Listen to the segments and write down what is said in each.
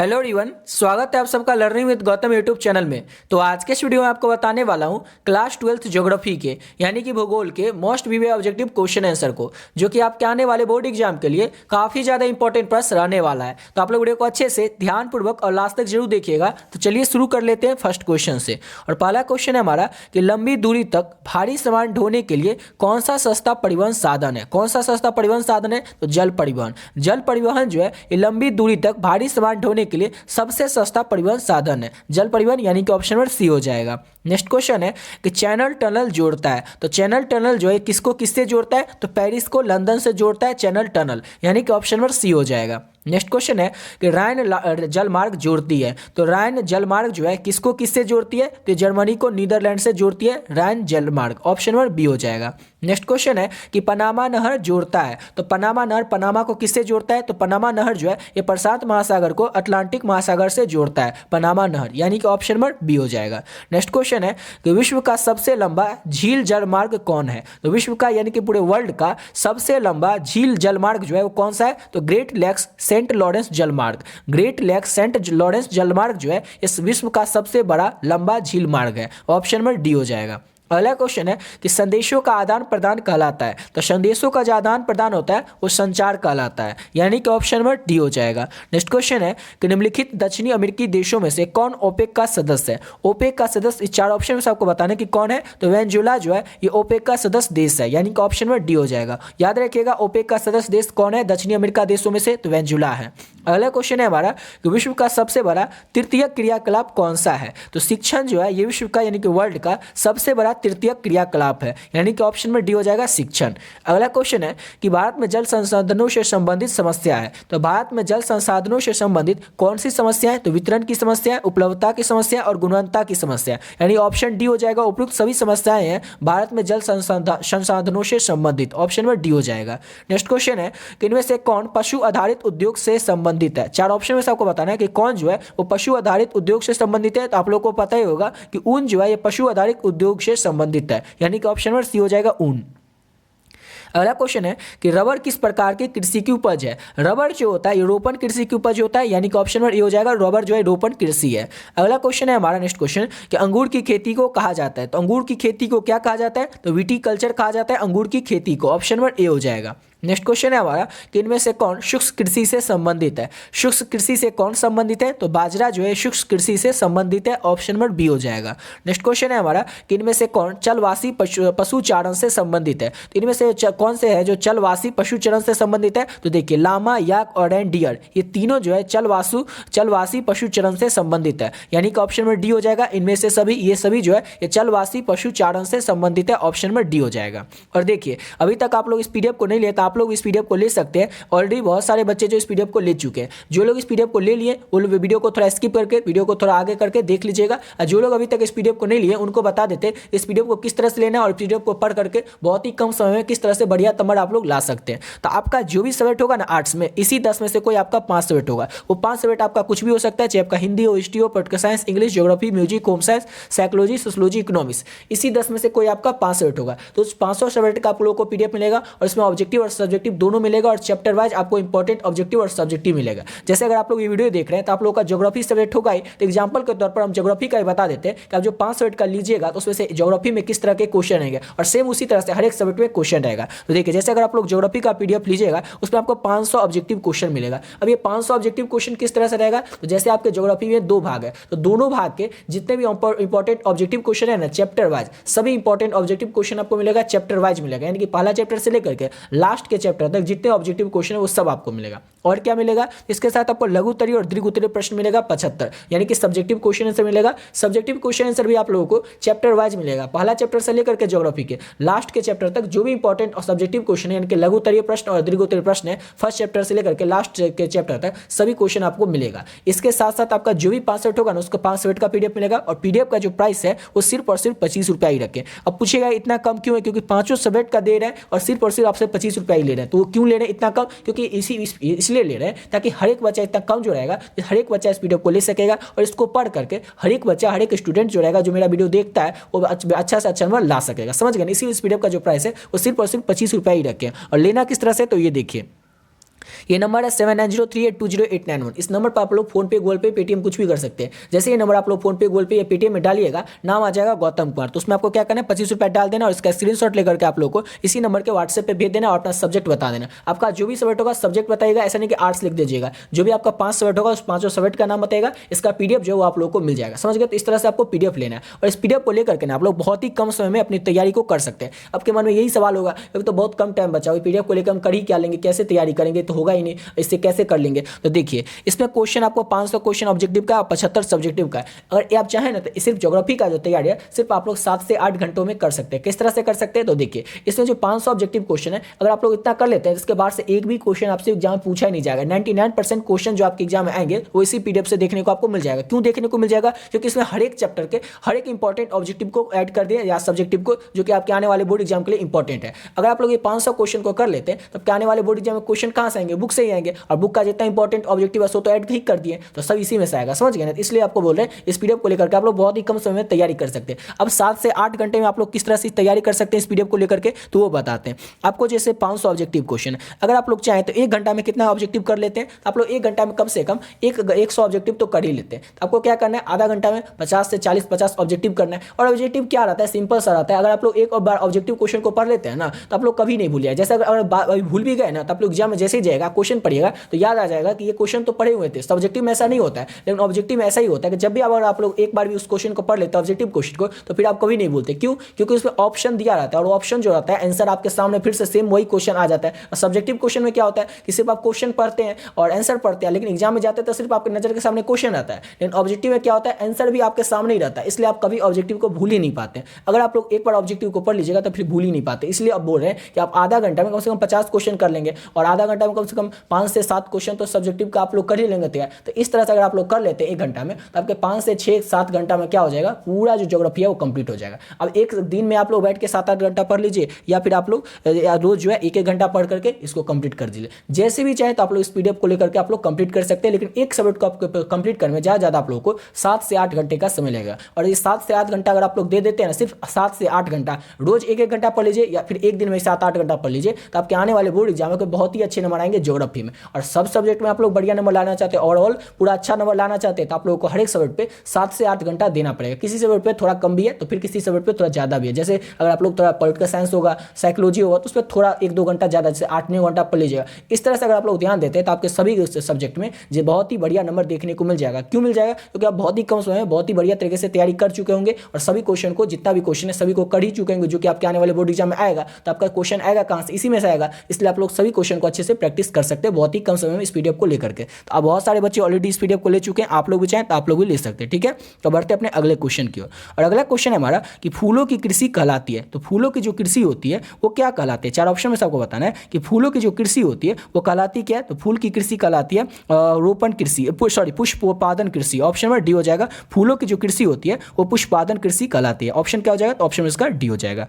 Hello everyone, स्वागत है आप सबका learning with Gautam YouTube channel में। तो आज के इस वीडियो में आपको बताने वाला हूं क्लास 12th ज्योग्राफी के यानी कि भूगोल के मोस्ट वीवे ऑब्जेक्टिव क्वेश्चन आंसर को, जो कि आपके आने वाले बोर्ड एग्जाम के लिए काफ़ी ज़्यादा इंपॉर्टेंट प्रश्न रहने वाला है। तो आप लोग वीडियो को अच्छे से ध्यानपूर्वक और लास्ट तक जरूर देखिएगा। तो चलिए शुरू कर लेते हैं फर्स्ट क्वेश्चन से। और पहला क्वेश्चन है हमारा कि लंबी दूरी तक भारी सामान ढोने के लिए कौन सा सस्ता परिवहन साधन है। कौन सा सस्ता परिवहन साधन है? तो जल परिवहन। जल परिवहन जो है ये लंबी दूरी तक भारी सामान ढोने के लिए सबसे सस्ता परिवहन साधन है जल परिवहन, यानी कि ऑप्शन नंबर सी हो जाएगा। नेक्स्ट क्वेश्चन है कि चैनल टनल जोड़ता है। तो चैनल टनल जो है किसको किससे जोड़ता है? तो पेरिस को लंदन से जोड़ता है चैनल टनल, यानी कि ऑप्शन नंबर सी हो जाएगा। नेक्स्ट क्वेश्चन है कि राइन जलमार्ग जोड़ती है। तो राइन जलमार्ग जो है किसको किससे जोड़ती है? तो जर्मनी को नीदरलैंड से जोड़ती है राइन जलमार्ग, ऑप्शन नंबर बी हो जाएगा। नेक्स्ट क्वेश्चन है कि पनामा नहर जोड़ता है। तो पनामा नहर पनामा को किससे जोड़ता है? तो पनामा नहर जो है ये प्रशांत महासागर को अटलांटिक महासागर से जोड़ता है पनामा नहर, यानी कि ऑप्शन नंबर बी हो जाएगा। नेक्स्ट क्वेश्चन है कि विश्व का सबसे लंबा झील जलमार्ग कौन है? तो विश्व का यानी कि पूरे वर्ल्ड का सबसे लंबा झील जलमार्ग जो है वो कौन सा है? तो ग्रेट लेक्स सेंट लॉरेंस जलमार्ग। ग्रेट लेक्स सेंट लॉरेंस जलमार्ग जो है इस विश्व का सबसे बड़ा लंबा झील मार्ग है, ऑप्शन नंबर डी हो जाएगा। अगला क्वेश्चन है कि संदेशों का आदान प्रदान कहलाता है। तो संदेशों का जो आदान प्रदान होता है वो संचार कहलाता है, यानी कि ऑप्शन नंबर डी हो जाएगा। नेक्स्ट क्वेश्चन है कि निम्नलिखित दक्षिणी अमेरिकी देशों में से कौन ओपेक का सदस्य है? ओपेक का सदस्य इस चार ऑप्शन में से आपको बताने की कौन है? तो वेनेजुएला जो है ये ओपेक का सदस्य देश है, यानी कि ऑप्शन नंबर डी हो जाएगा। याद रखिएगा ओपेक का सदस्य देश कौन है दक्षिणी अमेरिका देशों में से? तो वेनेजुएला है। अगला क्वेश्चन है हमारा कि विश्व का सबसे बड़ा तृतीय क्रियाकलाप कौन सा है? तो शिक्षण जो है ये विश्व का यानी कि वर्ल्ड का सबसे बड़ा तृतीय क्रियाकलाप है, यानी कि ऑप्शन में डी हो जाएगा शिक्षण। अगला क्वेश्चन है कि भारत में जल संसाधनों से संबंधित समस्या है। तो भारत में जल संसाधनों से संबंधित कौन सी समस्या है? तो वितरण की समस्या, उपलब्धता की समस्या और गुणवत्ता की समस्या, यानी ऑप्शन डी हो जाएगा। उपयुक्त सभी समस्याएं हैं भारत में जल संसाधनों से संबंधित, ऑप्शन में डी हो जाएगा। नेक्स्ट क्वेश्चन है कि इनमें से कौन पशु आधारित उद्योग से संबंधित है? चार ऑप्शन में से आपको बताना है कि कौन जो है वो पशु आधारित उद्योग से संबंधित है। तो आप लोग को पता ही होगा कि ऊन जो है ये पशु आधारित उद्योग से संबंधित है, यानी कि ऑप्शन नंबर सी हो जाएगा ऊन। अगला क्वेश्चन है कि रबर किस प्रकार की कृषि की उपज है? रबर जो होता है ये रोपण कृषि की उपज होता है, यानी कि ऑप्शन नंबर ए हो जाएगा। रबर जो है रोपण कृषि है। अगला क्वेश्चन है हमारा नेक्स्ट क्वेश्चन कि अंगूर की खेती को कहा जाता है। तो अंगूर की खेती को क्या कहा जाता है? तो विटीकल्चर कहा जाता है अंगूर की खेती को, ऑप्शन नंबर ए हो जाएगा। नेक्स्ट क्वेश्चन है हमारा कि इनमें से कौन शुष्क कृषि से संबंधित है? शुष्क कृषि से कौन संबंधित है? तो बाजरा जो है शुष्क कृषि से संबंधित है, ऑप्शन नंबर बी हो जाएगा। नेक्स्ट क्वेश्चन है हमारा कि इनमें से कौन चलवासी पशुचारण से संबंधित है? तो इनमें से कौन से है जो चलवासी पशुचारण से संबंधित है? तो देखिए लामा, याक और रेनडियर ये तीनों जो है चलवासी पशुचारण से संबंधित है, यानी कि ऑप्शन नंबर डी हो जाएगा। इनमें से सभी ये सभी जो है ये चलवासी पशुचारण से संबंधित है, ऑप्शन नंबर डी हो जाएगा। और देखिए अभी तक आप लोग इस पीडीएफ को नहीं लेता, आप लोग इस पीडीएफ को ले सकते हैं। ऑलरेडी बहुत सारे बच्चे जो इस पीडीएफ को ले चुके हैं, जो लोग इस पीडीएफ को ले लिए वो लोग वीडियो को थोड़ा स्किप करके वीडियो को थोड़ा आगे करके देख लीजिएगा। और जो लोग अभी तक इस पीडीएफ को नहीं लिए उनको बता देते इस पीडीएफ को किस तरह से लेना है और पीडीएफ को पढ़ करके बहुत ही कम समय में किस तरह से बढ़िया नंबर आप लोग ला सकते हैं। तो आपका जो भी सब्जेक्ट होगा ना आर्ट्स में, इसी 10 में से कोई आपका 5 सब्जेक्ट होगा। वो 5 सब्जेक्ट आपका कुछ भी हो सकता है, चाहे आपका हिंदी हो, हिस्ट्री हो, political science, English, geography, music, home science, psychology, sociology, economics, इसी 10 में से कोई आपका 5 सब्जेक्ट होगा। तो उस 500 सब्जेक्ट का आप लोगों को पीडीएफ मिलेगा और इसमें ऑब्जेक्टिव और सब्जेक्टिव दोनों मिलेगा और चैप्टर वाइज आपको इंपॉर्टेंट ऑब्जेक्टिव और सब्जेक्टिव मिलेगा। जैसे अगर आप लोग ये वीडियो देख रहे हैं तो आप लोग का ज्योग्राफी सब्जेक्ट होगा ही, तो एग्जांपल के तौर पर हम ज्योग्राफी का ही बता देते हैं कि आप जो 5 सब्जेक्ट का लीजिएगा तो उसमें से ज्योग्राफी में किस तरह के क्वेश्चन रहेंगे और सेम उसी तरह से हर एक सब्जेक्ट में क्वेश्चन रहेगा। तो देखिए जैसे अगर आप लोग ज्योग्राफी का पीडीएफ लीजिएगा उसमें आपको 500 ऑब्जेक्टिव क्वेश्चन मिलेगा। अब ये 500 ऑब्जेक्टिव क्वेश्चन किस तरह से रहेगा? तो जैसे आपके ज्योग्राफी में 2 भाग है, तो दोनों भाग के जितने भी इंपॉर्टेंट ऑब्जेक्टिव क्वेश्चन है ना चैप्टर वाइज, सभी इंपॉर्टेंट ऑब्जेक्टिव क्वेश्चन आपको मिलेगा चैप्टर वाइज मिलेगा, यानी कि पहला चैप्टर से लेकर के लास्ट के चैप्टर तक जितने ऑब्जेक्टिव क्वेश्चन है वो सब आपको मिलेगा। और क्या मिलेगा? इसके साथ आपको लघु उत्तरीय और दीर्घ उत्तरीय प्रश्न मिलेगा 75, यानी कि सब्जेक्टिव क्वेश्चन आंसर मिलेगा। सब्जेक्टिव क्वेश्चन आंसर भी आप लोगों को चैप्टर वाइज मिलेगा, पहला चैप्टर से लेकर के ज्योग्राफी के लास्ट के चैप्टर तक जो भी इंपॉर्टेंट और सब्जेक्टिव क्वेश्चन है, यानी कि लघु उत्तरीय प्रश्न और दीर्घ उत्तरीय प्रश्न है, फर्स्ट चैप्टर से लेकर के लास्ट के चैप्टर तक सभी क्वेश्चन आपको मिलेगा। इसके साथ साथ आपका जो भी 5 सब्जेक्ट होगा ना उसका 5 सब्जेक्ट का पीडीएफ मिलेगा और पीडीएफ का जो प्राइस है वो सिर्फ और सिर्फ 25 रुपया ही रखें। अब पूछेगा इतना कम क्यों है? क्योंकि 5 सब्जेक्ट का दे रहे हैं और सिर्फ आपसे 25 रुपया ही ले रहे हैं। तो वो क्यों ले रहे हैं इतना कम? क्योंकि इसलिए ले रहे हैं ताकि हर एक बच्चा इतना कम जो रहेगा हर एक बच्चा इस पीडीएफ को ले सकेगा और इसको पढ़ करके हर एक बच्चा हर एक स्टूडेंट जो रहेगा जो मेरा वीडियो देखता है वो अच्छा से अच्छा नंबर ला सकेगा। समझ गए? इसी इस पीडीएफ का जो प्राइस है वो सिर्फ और सिर्फ 25 रुपया ही रखें। और लेना किस तरह से? तो ये देखिए ये नंबर है 7903820891। इस नंबर पर आप लोग फोन पे, गूगल पे, पेटीएम कुछ भी कर सकते हैं। जैसे ये नंबर आप लोग फोन पे, गूगल पे या पेटीएम में डालिएगा, नाम आ जाएगा गौतम कुमार। तो उसमें आपको क्या करना है, 25 रुपये डाल देना और इसका स्क्रीनशॉट लेकर के आप लोग को इसी नंबर के व्हाट्सएप पे भेज देना और अपना सब्जेक्ट बता देना। आपका जो भी सब्जेक्ट होगा सब्जेक्ट बताइएगा, ऐसा नहीं कि आर्ट्स लिख दीजिएगा। जो भी आपका 5 सब्जेक्ट होगा उस 5 सब्जेक्ट का नाम बताइएगा, इसका पीडीएफ जो है वो आप लोग को मिल जाएगा। समझ गए? तो इस तरह से आपको पीडीएफ लेना है और इस पीडीएफ को लेकर के ना आप लोग बहुत ही कम समय में अपनी तैयारी को कर सकते हैं। आपके मन में यही सवाल होगा, अभी तो बहुत कम टाइम बचा हुआ, पीडीएफ को लेकर हम कर ही क्या लेंगे, कैसे तैयारी करेंगे, तो होगा ही नहीं, इससे कैसे कर लेंगे। तो देखिए इसमें क्वेश्चन आपको 500 क्वेश्चन ऑब्जेक्टिव का, 75 सब्जेक्टिव का है। अगर ये आप चाहें ना तो सिर्फ ज्योग्राफी का जो तैयारी है सिर्फ आप लोग 7 से 8 घंटों में कर सकते हैं। किस तरह से कर सकते हैं, तो देखिए इसमें जो 500 ऑब्जेक्टिव क्वेश्चन है, अगर आप लोग इतना कर लेते हैं इसके बाद से एक भी क्वेश्चन आपसे एग्जाम में पूछा ही नहीं जाएगा। 99% क्वेश्चन जो आपके एग्जाम में आएंगे वो इसी पीडीएफ से देखने को आपको मिल जाएगा। क्यों देखने को मिल जाएगा? क्योंकि इसमें हर एक चैप्टर के हर एक इंपॉर्टेंट ऑब्जेक्टिव को ऐड कर दिया या सब्जेक्टिव को, जो कि आपके आने वाले बोर्ड एग्जाम के लिए इंपॉर्टेंट है। अगर आप लोग ये 500 क्वेश्चन को कर लेते हैं तो आपके आने वाले बोर्ड एग्जाम में क्वेश्चन कहां से आएंगे, बुक से ही आएंगे, और बुक का जितना इंपॉर्टेंट ऑब्जेक्टिव है सो तो ऐड ही कर दिए, तो सब इसी में से आएगा। समझ गए ना? इसलिए आपको बोल रहे हैं इस पीडीएफ को लेकर के आप लोग बहुत ही कम समय में तैयारी कर सकते हैं। अब 7 से 8 घंटे में आप लोग किस तरह से तैयारी कर सकते हैं इस पीडीएफ को लेकर के, तो वो बताते हैं आपको। जैसे 500 ऑब्जेक्टिव क्वेश्चन, अगर आप लोग चाहें तो 1 घंटा में कितना ऑब्जेक्टिव कर लेते हैं, आप लोग 1 घंटा में कम से कम 100 ऑब्जेक्टिव तो कर ही लेते हैं। तो आपको क्या करना है, आधा घंटा में 50 से 50 ऑब्जेक्टिव करना है। और ऑब्जेक्टिव क्या रहता है, सिंपल सा रहता है। अगर आप लोग एक और बार ऑब्जेक्टिव क्वेश्चन को पढ़ लेते हैं ना तो आप लोग कभी नहीं भूलिए। जैसे अगर भूल भी गए ना तो आप लोग एग्जाम में जैसे ही जाएगा क्वेश्चन पढ़िएगा तो याद आ जाएगा कि ये क्वेश्चन तो पढ़े हुए थे। सब्जेक्टिव में ऐसा नहीं होता है, लेकिन ऑब्जेक्टिव में ऐसा ही होता है कि जब भी अगर आप लोग एक बार भी उस क्वेश्चन को पढ़ लेते हैं ऑब्जेक्टिव क्वेश्चन को, तो फिर आप कभी नहीं भूलते। क्यों? क्योंकि उसमें ऑप्शन दिया रहता है और ऑप्शन जो रहता है आंसर आपके सामने फिर से सेम वही क्वेश्चन आ जाता है। और सब्जेक्टिव क्वेश्चन में क्या होता है कि सिर्फ आप क्वेश्चन पढ़ते हैं और आंसर पढ़ते हैं, लेकिन एग्जाम में जाते हैं तो सिर्फ आपके नजर के सामने क्वेश्चन रहता है। लेकिन ऑब्जेक्टिव में क्या होता है, आंसर भी आपके सामने ही रहता है, इसलिए आप कभी ऑब्जेक्टिव को भूल ही नहीं पाते। अगर आप लोग एक बार ऑब्जेक्टिव को पढ़ लीजिएगा तो फिर भूल ही नहीं पाते। इसलिए आप बोल रहे हैं कि आप आधा घंटा में कम से कम 50 क्वेश्चन कर लेंगे और आधा घंटा में कम से कम 5 से 7 क्वेश्चन तो सब्जेक्टिव का आप लोग कर ही लेंगे तैयार। तो इस तरह से अगर आप लोग कर लेते हैं 1 घंटा में तो आपके 5 से 6-7 घंटा में क्या हो जाएगा, पूरा जो ज्योग्राफी है वो कंप्लीट हो जाएगा। अब एक दिन में आप लोग बैठ के 7-8 घंटा पढ़ लीजिए या फिर आप लोग रोज जो है 1-1 घंटा पढ़ करके इसको कंप्लीट कर दीजिए। जैसे भी चाहे तो आप लोग इस पीडीएफ को लेकर के आप लोग कंप्लीट कर सकते हैं, लेकिन एक सब्जेक्ट को आपको कंप्लीट करने में ज़्यादा आप लोगों को 7 से 8 घंटे का समय लगेगा। और ये 7 से 8 घंटा अगर आप लोग दे देते हैं ना, सिर्फ 7 से 8 घंटा रोज 1-1 घंटा पढ़ लीजिए या फिर एक दिन में 7-8 घंटा पढ़ लीजिए, तो आपके आने वाले बोर्ड एग्जाम में बहुत ही अच्छे नंबर आएंगे ज्योग्राफी में। और सब सब्जेक्ट में आप लोग बढ़िया नंबर लाना चाहते हैं, ओवरऑल पूरा अच्छा नंबर लाना चाहते हैं, तो आप लोगों को हर एक सब्जेक्ट पे 7 से 8 घंटा देना पड़ेगा। किसी सब्जेक्ट पे थोड़ा कम भी है तो फिर किसी सब्जेक्ट पे थोड़ा ज़्यादा भी है। जैसे अगर आप लोग थोड़ा पॉलिटिकल साइंस होगा, साइकोलॉजी होगा, तो उस पर थोड़ा 1-2 घंटा ज़्यादा, जैसे 8-9 घंटा पढ़ लीजिएगा। इस तरह से अगर आप लोग ध्यान देते हैं तो आपके सभी सब्जेक्ट में जो बहुत ही बढ़िया नंबर देखने को मिल जाएगा। क्यों मिल जाएगा? क्योंकि आप बहुत ही कम समय में बहुत ही बढ़िया तरीके से तैयारी कर चुके होंगे और सभी क्वेश्चन को, जितना भी क्वेश्चन है सभी को कर ही चुके होंगे, जो कि आपके आने वाले बोर्ड एग्जाम में आएगा। तो आपका क्वेश्चन आएगा कहाँ से, इसी में से आएगा। इसलिए आप लोग सभी क्वेश्चन को अच्छे से प्रैक्टिस कर सकते हैं बहुत ही कम समय में इस पीडीएफ को लेकर के। तो अब बहुत सारे बच्चे ऑलरेडी इस पीडीएफ को ले चुके हैं, आप लोग भी चाहें तो आप लोग भी ले सकते हैं। ठीक है, तो बढ़ते अपने अगले क्वेश्चन की ओर। और अगला क्वेश्चन है हमारा कि फूलों की कृषि कहलाती है। तो फूलों की जो कृषि होती है वो क्या कहलाती है? 4 ऑप्शन में से आपको बताना है कि फूलों की जो कृषि होती है वो कहलाती क्या है। तो फूल की कृषि कहलाती है रोपण कृषि, पुष्पोत्पादन कृषि। ऑप्शन नंबर डी हो जाएगा। फूलों की जो कृषि होती है वो पुष्पोत्पादन कृषि कहलाती है। ऑप्शन क्या हो जाएगा? तो ऑप्शन इसका डी हो जाएगा।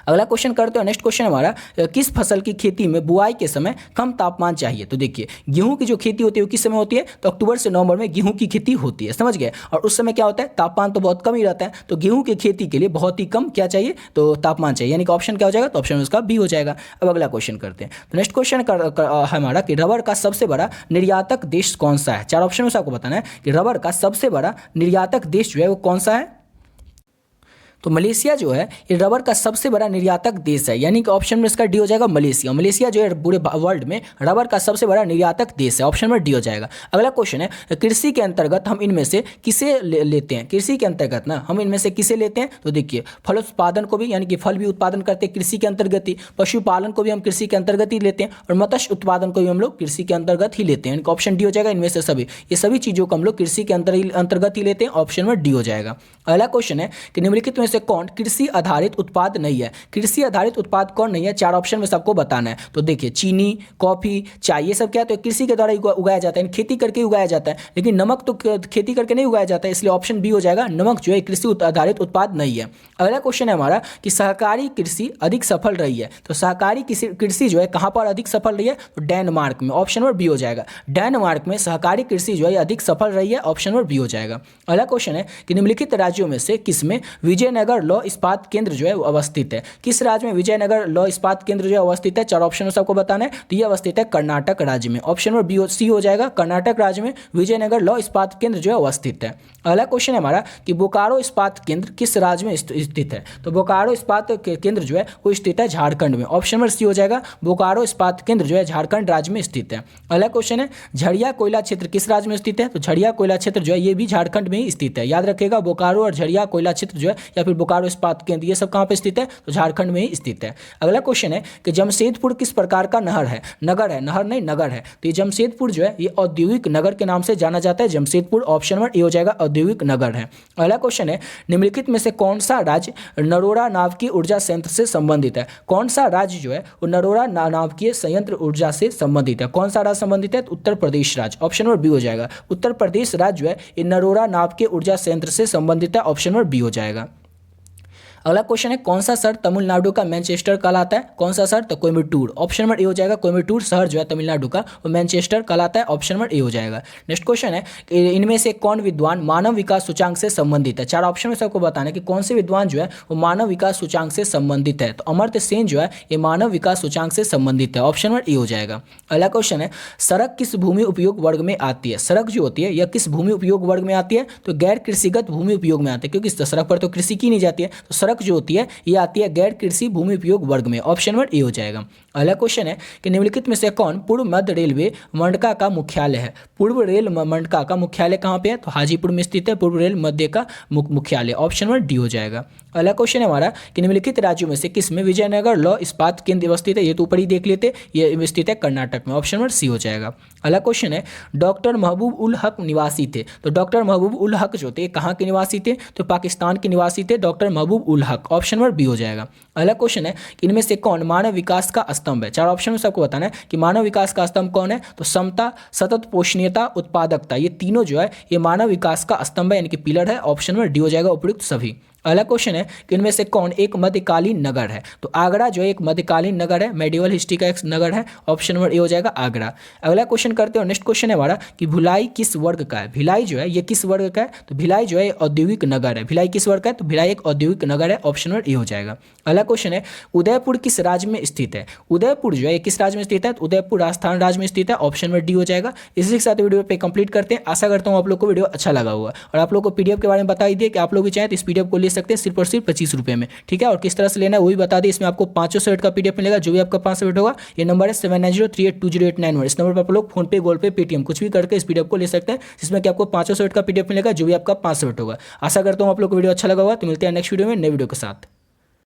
अगला क्वेश्चन करते हैं। नेक्स्ट क्वेश्चन हमारा, किस फसल की खेती में बुआई के समय कम तापमान चाहिए? तो देखिए गेहूं की जो खेती होती है वो किस समय होती है? तो अक्टूबर से नवंबर में गेहूं की खेती होती है। समझ गए? और उस समय क्या होता है, तापमान तो बहुत कम ही रहता है। तो गेहूं की खेती के लिए बहुत ही कम क्या चाहिए, तो तापमान चाहिए। यानी कि ऑप्शन क्या हो जाएगा? तो ऑप्शन उसका बी हो जाएगा। अब अगला क्वेश्चन करते हैं। तो नेक्स्ट क्वेश्चन हमारा कि रबर का सबसे बड़ा निर्यातक देश कौन सा है? 4 ऑप्शन में से आपको बताना है कि रबर का सबसे बड़ा निर्यातक देश जो है वो कौन सा है। तो मलेशिया जो है ये रबर का सबसे बड़ा निर्यातक देश है। यानी कि ऑप्शन में इसका डी हो जाएगा मलेशिया। मलेशिया जो है पूरे वर्ल्ड में रबर का सबसे बड़ा निर्यातक देश है। ऑप्शन में डी हो जाएगा। अगला क्वेश्चन है, कृषि के अंतर्गत हम इनमें से किसे लेते हैं? कृषि के अंतर्गत ना हम इनमें से किसे लेते हैं? तो देखिए फल उत्पादन को भी, यानी कि फल भी उत्पादन करते हैं कृषि के अंतर्गत ही। पशुपालन को भी हम कृषि के अंतर्गत ही लेते हैं और मत्स्य उत्पादन को भी हम लोग कृषि के अंतर्गत ही लेते हैं। यानी कि ऑप्शन डी हो जाएगा। इनमें से सभी ये सभी चीज़ों को हम लोग कृषि के अंतर्गत ही लेते हैं। ऑप्शन में डी हो जाएगा। अगला क्वेश्चन है कि निम्नलिखित में से कौन कृषि आधारित उत्पाद नहीं है? कृषि आधारित उत्पाद कौन नहीं है? 4 ऑप्शन में सबको बताना है। तो देखिए चीनी, कॉफी, चाय, ये सब क्या है तो कृषि के द्वारा उगाया जाता है, खेती करके उगाया जाता है। लेकिन नमक तो खेती करके नहीं उगाया जाता है, इसलिए ऑप्शन बी हो जाएगा। नमक जो है कृषि आधारित उत्पाद नहीं है। अगला क्वेश्चन है हमारा कि सहकारी कृषि अधिक सफल रही है। तो सहकारी कृषि जो है कहाँ पर अधिक सफल रही है? तो डेनमार्क में। ऑप्शन नंबर बी हो जाएगा। डेनमार्क में सहकारी कृषि जो है अधिक सफल रही है। ऑप्शन नंबर बी हो जाएगा। अगला क्वेश्चन है कि निम्नलिखित राज्यों में से किसमें विजयनगर विजयनगर लौह इस्पात केंद्र जो है वो अवस्थित है? किस राज्य में विजयनगर लौह इस्पात केंद्र जो है अवस्थित है? 4 ऑप्शन सबको बताना है। तो ये अवस्थित है कर्नाटक राज्य में। ऑप्शन नंबर बी सी हो जाएगा, कर्नाटक राज्य में विजयनगर लौह इस्पात केंद्र जो है अवस्थित है। अगला क्वेश्चन है हमारा कि बोकारो इस्पात केंद्र किस राज्य में स्थित है? तो बोकारो इस्पात केंद्र जो है वो स्थित है झारखंड में। ऑप्शन नंबर सी हो जाएगा, बोकारो इस्पात केंद्र जो है झारखंड राज्य में स्थित है। अगला क्वेश्चन है झरिया कोयला क्षेत्र किस राज्य में स्थित है? तो झरिया कोयला क्षेत्र जो है ये भी झारखंड में ही स्थित है। याद रखिएगा, बोकारो और झरिया कोयला क्षेत्र जो है या फिर बोकारो इस्पात केंद्र ये सब कहाँ पे स्थित है? तो झारखंड में ही स्थित है। अगला क्वेश्चन है कि जमशेदपुर किस प्रकार का नहर है? नगर है, नहर नहीं नगर है। तो ये जमशेदपुर जो है ये औद्योगिक नगर के नाम से जाना जाता है। जमशेदपुर ऑप्शन नंबर ए हो जाएगा, औद्योगिक नगर है। अगला क्वेश्चन है निम्नलिखित में से कौन सा राज्य नरोरा नाभिकीय ऊर्जा संयंत्र से संबंधित है? कौन सा राज्य जो है वो नरोरा नाभिकीय संयंत्र ऊर्जा से संबंधित है? कौन सा राज्य संबंधित है? तो उत्तर प्रदेश राज्य। ऑप्शन नंबर बी हो जाएगा, उत्तर प्रदेश राज्य जो है ये नरोरा नाभिकीय ऊर्जा संयंत्र से संबंधित है। ऑप्शन नंबर बी हो जाएगा। अगला क्वेश्चन है कौन सा शहर तमिलनाडु का मैनचेस्टर कहलाता है? कौन सा शहर? तो कोयम्बटूर। ऑप्शन नंबर ए हो जाएगा, कोयम्बटूर शहर जो है तमिलनाडु का वो मैनचेस्टर कहलाता है। ऑप्शन नंबर ए हो जाएगा। नेक्स्ट क्वेश्चन है कि इनमें से कौन विद्वान मानव विकास सूचांक से संबंधित है? 4 ऑप्शन में सबको बताना है कि कौन से विद्वान जो है वो मानव विकास सूचांक से संबंधित है। तो अमर्त्य सेन जो है ये मानव विकास सूचांक से संबंधित है। ऑप्शन नंबर ए हो जाएगा। अगला क्वेश्चन है सड़क किस भूमि उपयोग वर्ग में आती है? सड़क जो होती है यह किस भूमि उपयोग वर्ग में आती है? तो गैर कृषिगत भूमि उपयोग में आती है, क्योंकि सड़क पर तो कृषि की नहीं जाती है। तो सड़क जो होती है ये आती है गैर कृषि भूमि उपयोग वर्ग में। ऑप्शन नंबर ए हो जाएगा। अगला क्वेश्चन है कि निम्नलिखित में से कौन पूर्व मध्य रेलवे मंडका का मुख्यालय है? पूर्व रेल मंडका का मुख्यालय कहाँ पे है? तो हाजीपुर में स्थित है पूर्व रेल मध्य का मुख्यालय। ऑप्शन नंबर डी हो जाएगा। अगला क्वेश्चन है हमारा कि निम्नलिखित राज्यों में से किस में विजयनगर लौह इस्पात केंद्र अवस्थित है? ये तो ऊपर ही देख लेते, ये स्थित है कर्नाटक में। ऑप्शन नंबर सी हो जाएगा। अगला क्वेश्चन है डॉक्टर महबूब उल हक निवासी थे। तो डॉक्टर महबूब उल हक जो थे कहाँ के निवासी थे? तो पाकिस्तान के निवासी थे डॉक्टर महबूब ul Haq. Option number B हो जाएगा। अगला क्वेश्चन है कि इनमें से कौन मानव विकास का स्तंभ है? 4 ऑप्शन में सबको बताना है कि मानव विकास का स्तंभ कौन है? तो समता, सतत पोषणीयता, उत्पादकता, ये तीनों जो है ये मानव विकास का स्तंभ है, यानी कि पिलर है। ऑप्शन नंबर डी हो जाएगा उपयुक्त सभी। अगला क्वेश्चन है कि इनमें से कौन एक मध्यकालीन नगर है? तो आगरा जो है एक मध्यकालीन नगर है, मेडिवल हिस्ट्री का एक नगर है। ऑप्शन नंबर ए हो जाएगा आगरा। अगला क्वेश्चन करते हो, नेक्स्ट क्वेश्चन है हमारा कि भिलाई किस वर्ग का है? भिलाई जो है ये किस वर्ग का है? तो भिलाई जो है औद्योगिक नगर है। भिलाई किस वर्ग का है? तो भिलाई एक औद्योगिक नगर है। ऑप्शन नंबर ए हो जाएगा। अगला क्वेश्चन है उदयपुर किस राज्य में स्थित है? उदयपुर जो है किस राज्य में स्थित है? तो उदयपुर राजस्थान राज्य में स्थित है। ऑप्शन नंबर डी हो जाएगा। इसी के साथ वीडियो पे कंप्लीट करते हैं। आशा करता हूँ आप लोग को वीडियो अच्छा लगा होगा और आप लोग को पीडीएफ के बारे में बता ही दिए कि आप लोग भी चाहें तो इस पीडीएफ को ले सकते हैं सिर्फ और सिर्फ 25 रुपये में। ठीक है, और किस तरह से लेना है वो भी बता दें। इसमें आपको 500 सेट का पीडीएफ मिलेगा, जो भी आपका 500 सेट होगा। ये नंबर है 7903820891। इस नंबर पर आप लोग फोन पे, गूगल पे, पेटीएम कुछ भी करके इस पीडीएफ को ले सकते हैं, जिसमें कि आपको 500 सेट का पीडीएफ मिलेगा, जो भी आपका 500 सेट होगा। आशा करता हूँ आप लोग को वीडियो अच्छा लगा होगा। तो मिलते हैं नेक्स्ट वीडियो में नए वीडियो के साथ।